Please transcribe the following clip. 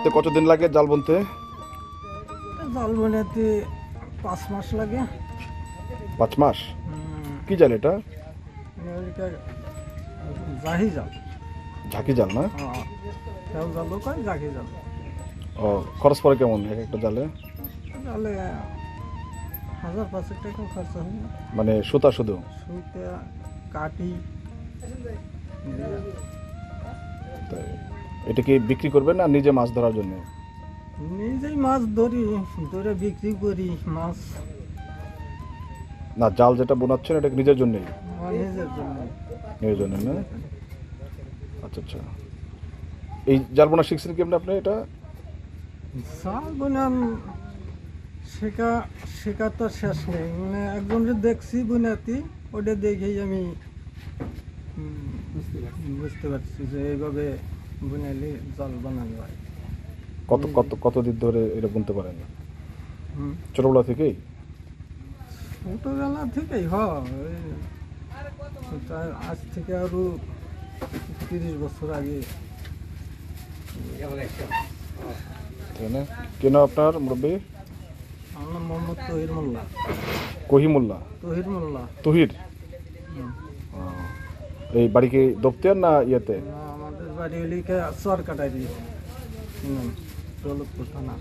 বুনতে কতদিন লাগে জাল বুনতে? জাল বানাতে 5 মাস লাগে। 5 মাস? কি জাল এটা? জাহি জাল। ঝাঁকি জাল না? কেউ জাল কয় জাহি জাল। ও, খরচ পড়ে কেমন এক একটা জালে? জালে 1000-500 টাকা খরচা হয়। মানে সুতা শুধু? সুতে কাটি। তাই এটা কি বিক্রি করবেন না নিজে মাছ ধরার জন্য? নিজেই মাছ ধরি, ধরে বিক্রি করি মাছ। না, জাল যেটা বোনাচ্ছেন এটা কি নিজের জন্যই? নিজের জন্য। নিজের জন্য না? আচ্ছা আচ্ছা। এই জাল বোনা শিখছেন কি আপনি এটা? জাল বোনাম শেখা তো শেষ নেই। মানে একজনকে দেখছি বুনাতি, ওটা দেখেই আমি বুঝতে পারছি যে এইভাবে বুনাইলে জাল বানানো হয়। কতদিন ধরে এটা বুনতে পারেন? হুম, ছোটবেলা থেকেই? ছোটবেলা থেকেই হয়। আজ থেকে আরো 30 বছর আগে। তাই না? কেন আপনার মুরব্বী? আমার নাম মোহাম্মদ তহির মোল্লা। কহিমুল্লাহ? তহির মোল্লা। তহির? হুম। এই বাড়ি কি দপ্তর না ইয়েতে? আমাদের বাড়ি হলিকে চর কাটাই দিয়েছে, দৌলতপুর থানা।